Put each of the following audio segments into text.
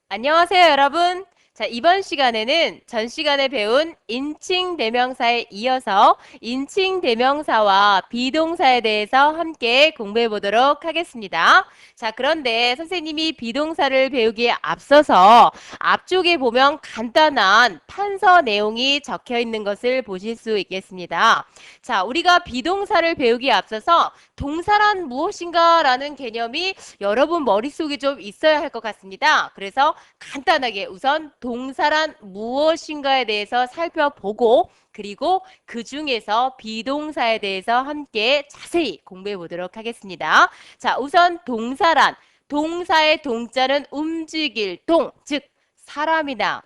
안녕하세요, 여러분. 자, 이번 시간에는 전 시간에 배운 인칭 대명사에 이어서 인칭 대명사와 비동사에 대해서 함께 공부해 보도록 하겠습니다. 자, 그런데 선생님이 비동사를 배우기에 앞서서 앞쪽에 보면 간단한 판서 내용이 적혀 있는 것을 보실 수 있겠습니다. 자, 우리가 비동사를 배우기에 앞서서 동사란 무엇인가 라는 개념이 여러분 머릿속에 좀 있어야 할 것 같습니다. 그래서 간단하게 우선 동사란 무엇인가에 대해서 살펴보고 그리고 그 중에서 비동사에 대해서 함께 자세히 공부해 보도록 하겠습니다. 자, 우선 동사란 동사의 동자는 움직일 동, 즉 사람이나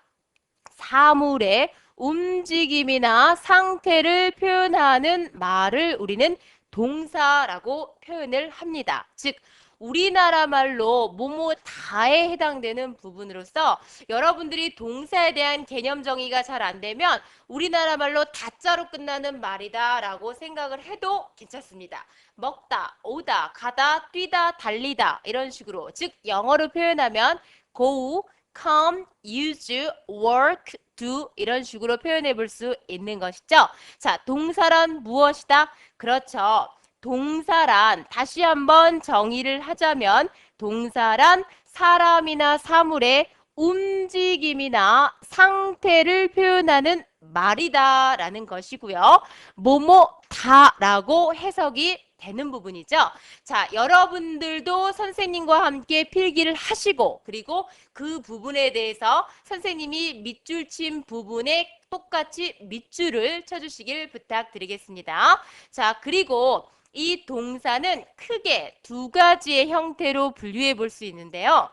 사물의 움직임이나 상태를 표현하는 말을 우리는 동사라고 표현을 합니다. 즉 우리나라 말로 뭐뭐 다에 해당되는 부분으로서 여러분들이 동사에 대한 개념 정의가 잘 안 되면 우리나라 말로 다자로 끝나는 말이다 라고 생각을 해도 괜찮습니다. 먹다, 오다, 가다, 뛰다, 달리다 이런 식으로 즉 영어로 표현하면 go, come, use, work, do 이런 식으로 표현해 볼 수 있는 것이죠. 자, 동사란 무엇이다? 그렇죠. 동사란 다시 한번 정의를 하자면 동사란 사람이나 사물의 움직임이나 상태를 표현하는 말이다라는 것이고요. 뭐뭐다라고 해석이 되는 부분이죠. 자, 여러분들도 선생님과 함께 필기를 하시고 그리고 그 부분에 대해서 선생님이 밑줄 친 부분에 똑같이 밑줄을 쳐주시길 부탁드리겠습니다. 자, 그리고 이 동사는 크게 두 가지의 형태로 분류해 볼 수 있는데요.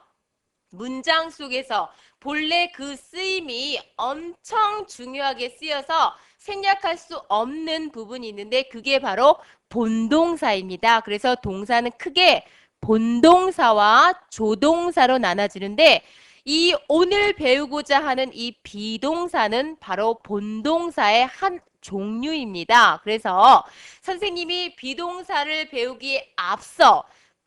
문장 속에서 본래 그 쓰임이 엄청 중요하게 쓰여서 생략할 수 없는 부분이 있는데 그게 바로 본동사입니다. 그래서 동사는 크게 본동사와 조동사로 나눠지는데 이 오늘 배우고자 하는 이 비동사는 바로 본동사의 한 종류입니다. 그래서 선생님이 비동사를 배우기에 앞서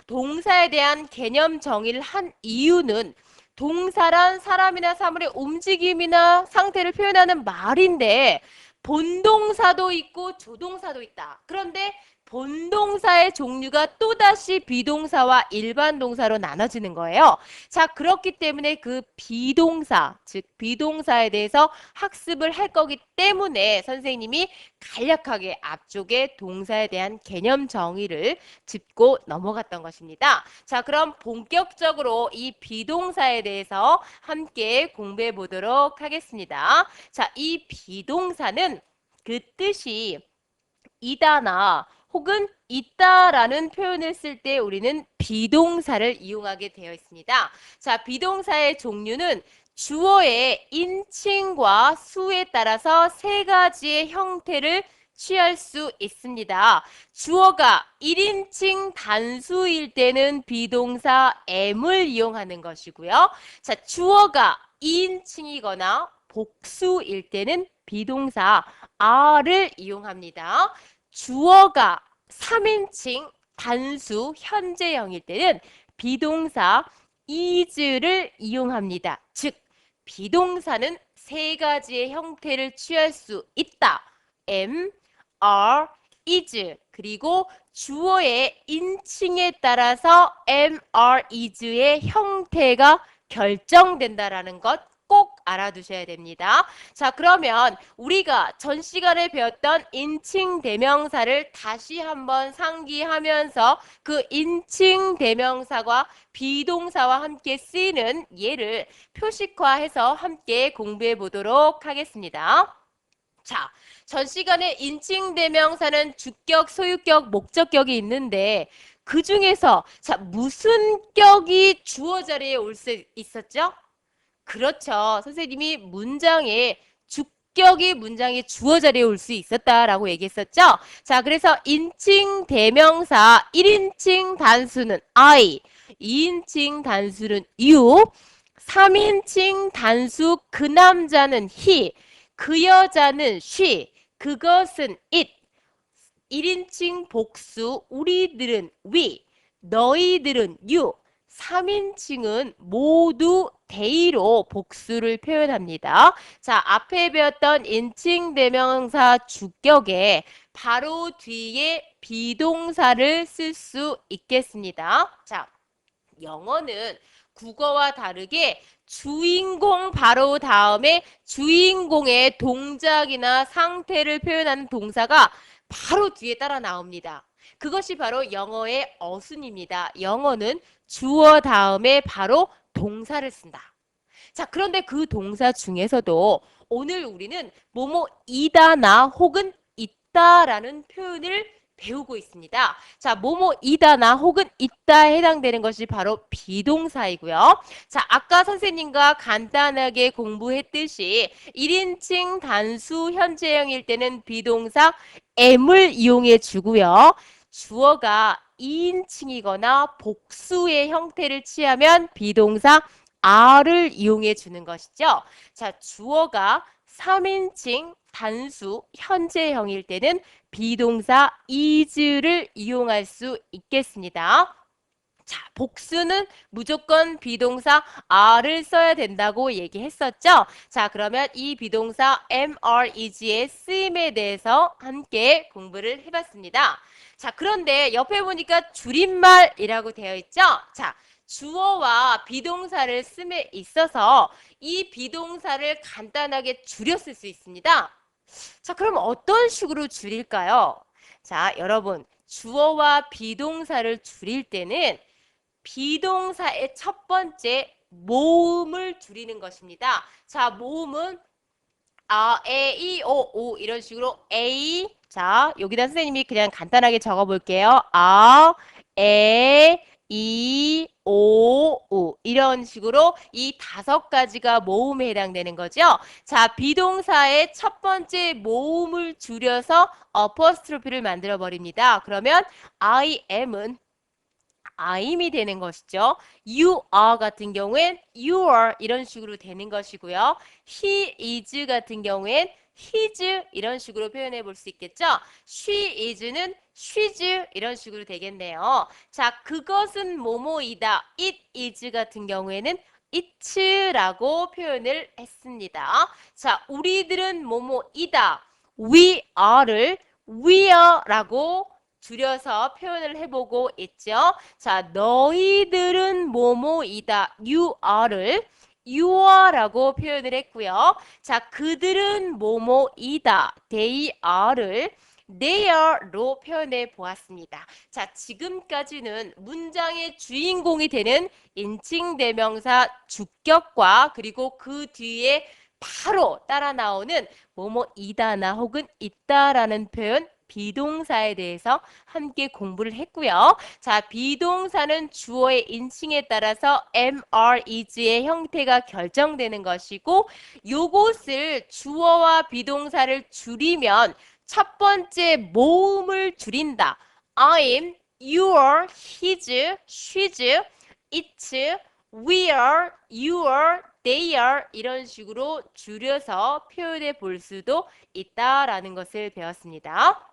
동사에 대한 개념 정의를 한 이유는 동사란 사람이나 사물의 움직임이나 상태를 표현하는 말인데 본동사도 있고 조동사도 있다. 그런데 본동사의 종류가 또다시 비동사와 일반 동사로 나눠지는 거예요. 자, 그렇기 때문에 그 비동사, 즉 비동사에 대해서 학습을 할 거기 때문에 선생님이 간략하게 앞쪽에 동사에 대한 개념 정의를 짚고 넘어갔던 것입니다. 자, 그럼 본격적으로 이 비동사에 대해서 함께 공부해 보도록 하겠습니다. 자, 이 비동사는 그 뜻이 이다나 혹은 있다라는 표현을 쓸 때 우리는 비동사를 이용하게 되어 있습니다. 자, 비동사의 종류는 주어의 인칭과 수에 따라서 세 가지의 형태를 취할 수 있습니다. 주어가 1인칭 단수일 때는 비동사 am을 이용하는 것이고요. 자, 주어가 2인칭이거나 복수일 때는 비동사 are를 이용합니다. 주어가 3인칭 단수 현재형일 때는 비동사 is를 이용합니다. 즉, 비동사는 세 가지의 형태를 취할 수 있다. am, are, is 그리고 주어의 인칭에 따라서 am, are, is의 형태가 결정된다라는 것 꼭 알아두셔야 됩니다. 자, 그러면 우리가 전 시간에 배웠던 인칭 대명사를 다시 한번 상기하면서 그 인칭 대명사와 비동사와 함께 쓰이는 예를 표식화해서 함께 공부해 보도록 하겠습니다. 자, 전 시간에 인칭 대명사는 주격, 소유격, 목적격이 있는데 그 중에서 자, 무슨 격이 주어 자리에 올 수 있었죠? 그렇죠. 선생님이 문장에 주격이 문장의 주어 자리에 올 수 있었다라고 얘기했었죠. 자, 그래서 인칭 대명사 1인칭 단수는 I, 2인칭 단수는 you, 3인칭 단수 그 남자는 he, 그 여자는 she, 그것은 it, 1인칭 복수 우리들은 we, 너희들은 you, 3인칭은 모두 they로 복수를 표현합니다. 자, 앞에 배웠던 인칭 대명사 주격에 바로 뒤에 비동사를 쓸 수 있겠습니다. 자, 영어는 국어와 다르게 주인공 바로 다음에 주인공의 동작이나 상태를 표현하는 동사가 바로 뒤에 따라 나옵니다. 그것이 바로 영어의 어순입니다. 영어는 주어 다음에 바로 동사를 쓴다. 자, 그런데 그 동사 중에서도 오늘 우리는 뭐뭐이다나 혹은 있다라는 표현을 배우고 있습니다. 자, 뭐뭐이다나 혹은 있다에 해당되는 것이 바로 비동사이고요. 자, 아까 선생님과 간단하게 공부했듯이 1인칭 단수 현재형일 때는 비동사 am을 이용해 주고요. 주어가 2인칭이거나 복수의 형태를 취하면 비동사 are를 이용해 주는 것이죠. 자, 주어가 3인칭 단수 현재형일 때는 비동사 is를 이용할 수 있겠습니다. 자, 복수는 무조건 비동사 are를 써야 된다고 얘기했었죠. 자, 그러면 이 비동사 am, are, is의 쓰임에 대해서 함께 공부를 해봤습니다. 자, 그런데 옆에 보니까 줄임말이라고 되어 있죠. 자, 주어와 비동사를 씀에 있어서 이 비동사를 간단하게 줄여 쓸 수 있습니다. 자, 그럼 어떤 식으로 줄일까요? 자, 여러분, 주어와 비동사를 줄일 때는 비동사의 첫 번째 모음을 줄이는 것입니다. 자, 모음은 에, 이, 오 이런 식으로 A. 자, 여기다 선생님이 그냥 간단하게 적어 볼게요. 에, 이, 오 이런 식으로 이 5가지가 모음에 해당되는 거죠. 자, 비동사의 첫 번째 모음을 줄여서 어퍼스트로피를 만들어 버립니다. 그러면 I am은 I'이 되는 것이죠. You are 같은 경우엔 you are 이런 식으로 되는 것이고요. He is 같은 경우엔 his 이런 식으로 표현해 볼 수 있겠죠. She is는 she's 이런 식으로 되겠네요. 자, 그것은 뭐뭐이다. It is 같은 경우에는 it's라고 표현을 했습니다. 자, 우리들은 뭐뭐이다. We are를 weare라고 줄여서 표현을 해보고 있죠. 자, 너희들은 뭐뭐이다. You are를 you are라고 표현을 했고요. 자, 그들은 뭐뭐이다. They are를 they are로 표현해 보았습니다. 자, 지금까지는 문장의 주인공이 되는 인칭대명사 주격과 그리고 그 뒤에 바로 따라 나오는 뭐뭐이다나 혹은 있다라는 표현 비동사에 대해서 함께 공부를 했고요. 자, 비동사는 주어의 인칭에 따라서 am, are, is의 형태가 결정되는 것이고 요것을 주어와 비동사를 줄이면 첫 번째 모음을 줄인다. I'm, you are, his, she's, it's, we are, you are, they are 이런 식으로 줄여서 표현해 볼 수도 있다라는 것을 배웠습니다.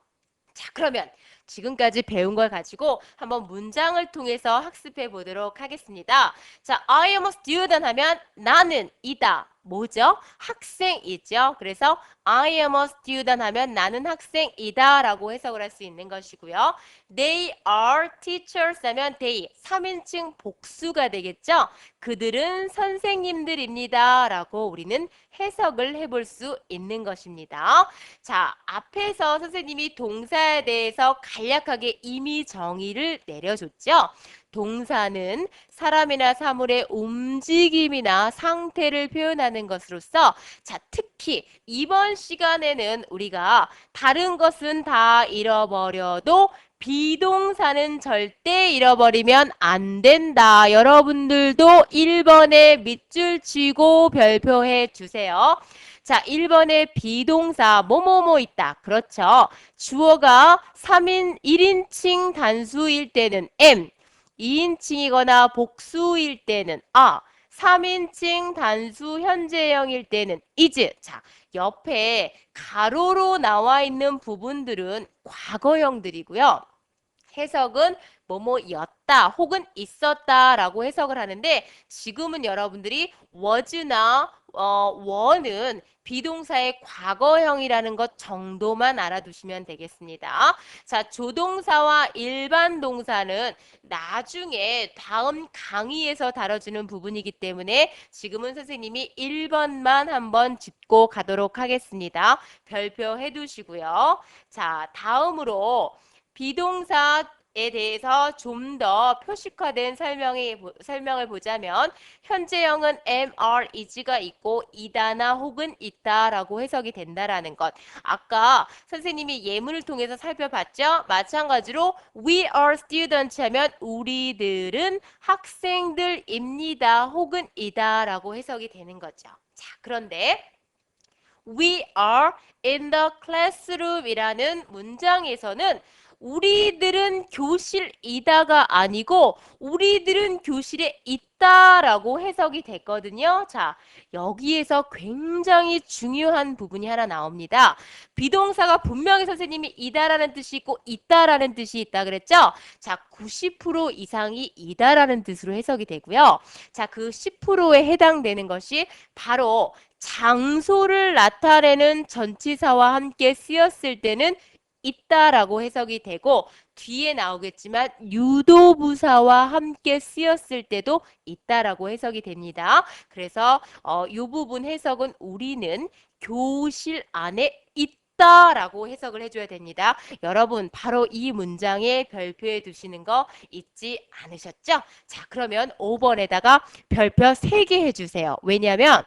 자, 그러면 지금까지 배운 걸 가지고 한번 문장을 통해서 학습해 보도록 하겠습니다. 자, I am a student 하면 나는 이다. 뭐죠? 학생이죠. 그래서 I am a student 하면 나는 학생이다 라고 해석을 할 수 있는 것이고요. They are teachers 하면 they 3인칭 복수가 되겠죠. 그들은 선생님들입니다 라고 우리는 해석을 해볼 수 있는 것입니다. 자, 앞에서 선생님이 동사에 대해서 간략하게 임의 정의를 내려줬죠. 동사는 사람이나 사물의 움직임이나 상태를 표현하는 것으로서 자, 특히 이번 시간에는 우리가 다른 것은 다 잃어버려도 비동사는 절대 잃어버리면 안 된다. 여러분들도 1번에 밑줄 치고 별표해 주세요. 자, 1번에 비동사 뭐뭐뭐 있다. 그렇죠. 주어가 1인칭 단수일 때는 am, 2인칭이거나 복수일 때는 a, 3인칭 단수 현재형일 때는 is. 자, 옆에 가로로 나와 있는 부분들은 과거형들이고요. 해석은 뭐뭐였다 혹은 있었다라고 해석을 하는데 지금은 여러분들이 was나 were는 비동사의 과거형이라는 것 정도만 알아두시면 되겠습니다. 자, 조동사와 일반 동사는 나중에 다음 강의에서 다뤄주는 부분이기 때문에 지금은 선생님이 1번만 한번 짚고 가도록 하겠습니다. 별표 해두시고요. 자, 다음으로 비동사에 대해서 좀 더 표식화된 설명을 보자면 현재형은 am, are, is가 있고 이다나 혹은 있다라고 해석이 된다라는 것. 아까 선생님이 예문을 통해서 살펴봤죠? 마찬가지로 we are students 하면 우리들은 학생들입니다 혹은 이다라고 해석이 되는 거죠. 자, 그런데 We are in the classroom이라는 문장에서는 우리들은 교실이다가 아니고 우리들은 교실에 있다라고 해석이 됐거든요. 자, 여기에서 굉장히 중요한 부분이 하나 나옵니다. 비동사가 분명히 선생님이 이다라는 뜻이 있고 있다라는 뜻이 있다 그랬죠? 자, 90% 이상이 이다라는 뜻으로 해석이 되고요. 자, 그 10%에 해당되는 것이 바로 장소를 나타내는 전치사와 함께 쓰였을 때는 있다라고 해석이 되고 뒤에 나오겠지만 유도부사와 함께 쓰였을 때도 있다라고 해석이 됩니다. 그래서 이 부분 해석은 우리는 교실 안에 있다라고 해석을 해줘야 됩니다. 여러분 바로 이 문장에 별표해 두시는 거 잊지 않으셨죠? 자, 그러면 5번에다가 별표 3개 해주세요. 왜냐하면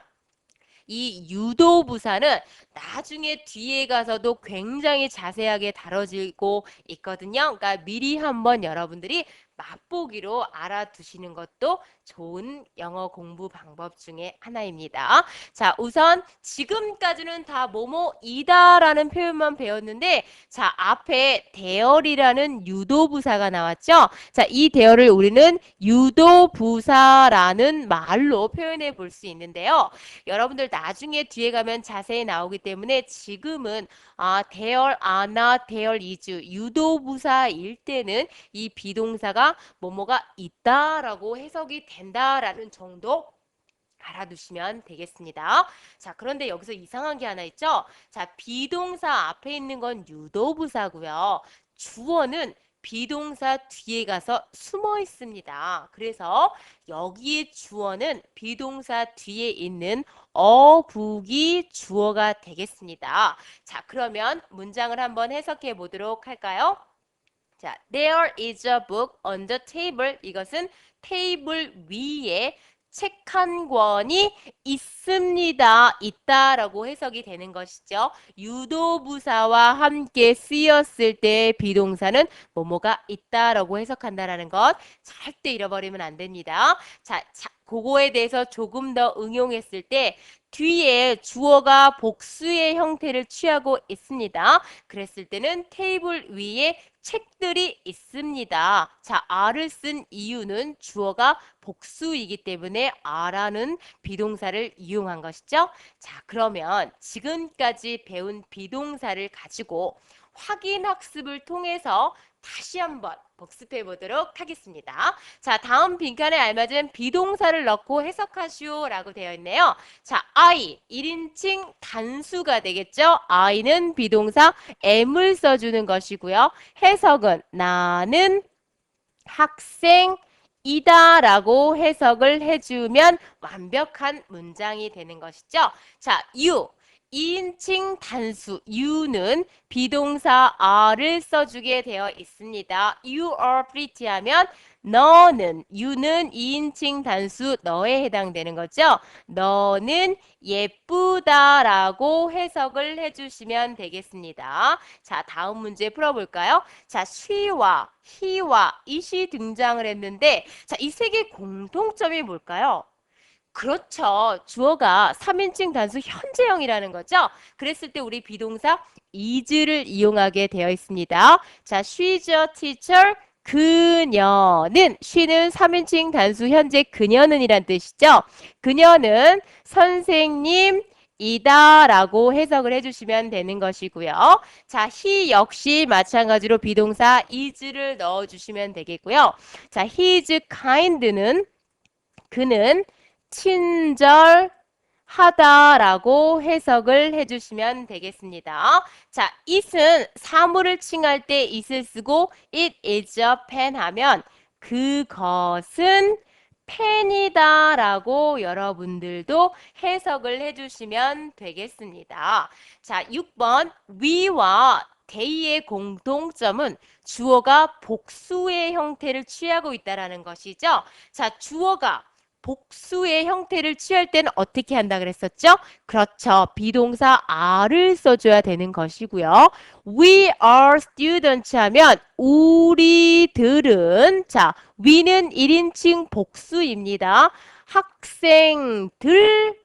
이 유도부사는 나중에 뒤에 가서도 굉장히 자세하게 다뤄지고 있거든요. 그러니까 미리 한번 여러분들이 맛보기로 알아두시는 것도 좋은 영어 공부 방법 중에 하나입니다. 자, 우선 지금까지는 다 뭐뭐이다라는 표현만 배웠는데 자, 앞에 대열이라는 유도부사가 나왔죠? 자, 이 대열을 우리는 유도부사라는 말로 표현해 볼 수 있는데요. 여러분들 나중에 뒤에 가면 자세히 나오기 때문에 지금은 대열 아나 대열 이주 유도부사일 때는 이 비동사가 뭐뭐가 있다라고 해석이 된다라는 정도 알아두시면 되겠습니다. 자, 그런데 여기서 이상한 게 하나 있죠? 자, 비동사 앞에 있는 건 유도부사고요. 주어는 비동사 뒤에 가서 숨어 있습니다. 그래서 여기에 주어는 비동사 뒤에 있는 어북이 주어가 되겠습니다. 자, 그러면 문장을 한번 해석해 보도록 할까요? 자, there is a book on the table. 이것은 테이블 위에 책 한 권이 있습니다. 있다라고 해석이 되는 것이죠. 유도부사와 함께 쓰였을 때 비동사는 뭐뭐가 있다라고 해석한다라는 것 절대 잃어버리면 안 됩니다. 자, 그거에 대해서 조금 더 응용했을 때 뒤에 주어가 복수의 형태를 취하고 있습니다. 그랬을 때는 테이블 위에 책들이 있습니다. 자, are를 쓴 이유는 주어가 복수이기 때문에 are라는 비동사를 이용한 것이죠. 자, 그러면 지금까지 배운 비동사를 가지고 확인 학습을 통해서 다시 한번 복습해 보도록 하겠습니다. 자, 다음 빈칸에 알맞은 비동사를 넣고 해석하시오 라고 되어 있네요. 자, I 1인칭 단수가 되겠죠. I는 비동사 am을 써주는 것이고요. 해석은 나는 학생이다 라고 해석을 해주면 완벽한 문장이 되는 것이죠. 자, you 2인칭 단수 you는 비동사 are를 써주게 되어 있습니다. You are pretty 하면 너는 you는 2인칭 단수 너에 해당되는 거죠. 너는 예쁘다라고 해석을 해주시면 되겠습니다. 자, 다음 문제 풀어볼까요? 자, she와 he와 it이 등장을 했는데 자, 이 세 개의 공통점이 뭘까요? 그렇죠. 주어가 3인칭 단수 현재형이라는 거죠. 그랬을 때 우리 비동사 is를 이용하게 되어 있습니다. 자, she's a teacher. 그녀는 she는 3인칭 단수 현재 그녀는 이란 뜻이죠. 그녀는 선생님입니다. 이다라고 해석을 해주시면 되는 것이고요. 자, he 역시 마찬가지로 비동사 is를 넣어주시면 되겠고요. 자, his kind는 그는 친절하다라고 해석을 해주시면 되겠습니다. 자, it은 사물을 칭할 때 it을 쓰고 it is a pen 하면 그것은 펜이다라고 여러분들도 해석을 해주시면 되겠습니다. 자, 6번 we와 they의 공통점은 주어가 복수의 형태를 취하고 있다라는 것이죠. 자, 주어가 복수의 형태를 취할 때는 어떻게 한다 그랬었죠? 그렇죠. 비동사 are를 써줘야 되는 것이고요. We are students 하면 우리들은 자, we는 1인칭 복수입니다. 학생들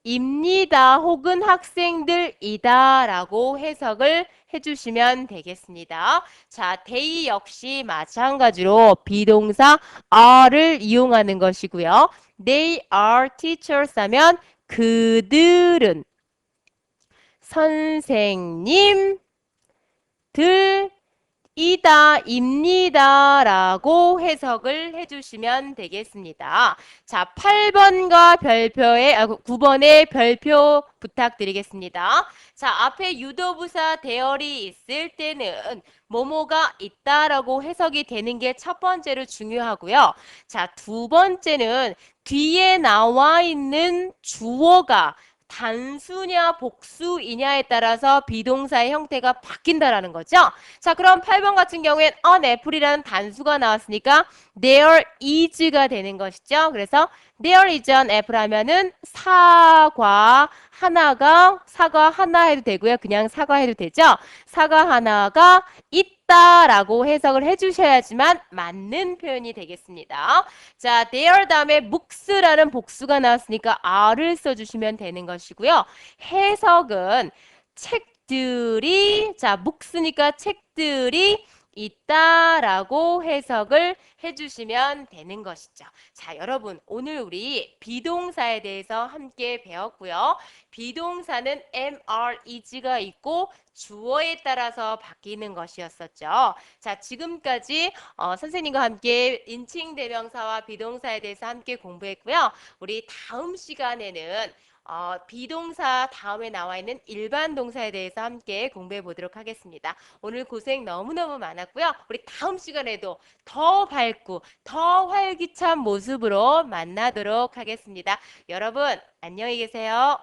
입니다 혹은 학생들이다 라고 해석을 해주시면 되겠습니다. 자, they 역시 마찬가지로 비동사 are를 이용하는 것이고요. They are teachers 하면 그들은 선생님들 이다, 입니다 라고 해석을 해주시면 되겠습니다. 자, 8번과 9번의 별표 부탁드리겠습니다. 자, 앞에 유도부사 대열이 있을 때는 뭐뭐가 있다라고 해석이 되는 게 첫 번째로 중요하고요. 자, 두 번째는 뒤에 나와 있는 주어가 단수냐 복수이냐에 따라서 비동사의 형태가 바뀐다라는 거죠. 자, 그럼 8번 같은 경우엔 an apple이라는 단수가 나왔으니까 there is가 되는 것이죠. 그래서 there is an apple 하면은 사과 하나 해도 되고요. 그냥 사과 해도 되죠. 사과 하나가 있다라고 해석을 해주셔야지만 맞는 표현이 되겠습니다. 자, there 다음에 books라는 복수가 나왔으니까 are를 써주시면 되는 것이고요. 해석은 책들이 자, books니까 책들이 있다라고 해석을 해주시면 되는 것이죠. 자, 여러분 오늘 우리 비동사에 대해서 함께 배웠고요. 비동사는 am, are, is가 있고 주어에 따라서 바뀌는 것이었었죠. 자, 지금까지 선생님과 함께 인칭 대명사와 비동사에 대해서 함께 공부했고요. 우리 다음 시간에는 비동사 다음에 나와 있는 일반 동사에 대해서 함께 공부해 보도록 하겠습니다. 오늘 고생 너무너무 많았고요. 우리 다음 시간에도 더 밝고 더 활기찬 모습으로 만나도록 하겠습니다. 여러분, 안녕히 계세요.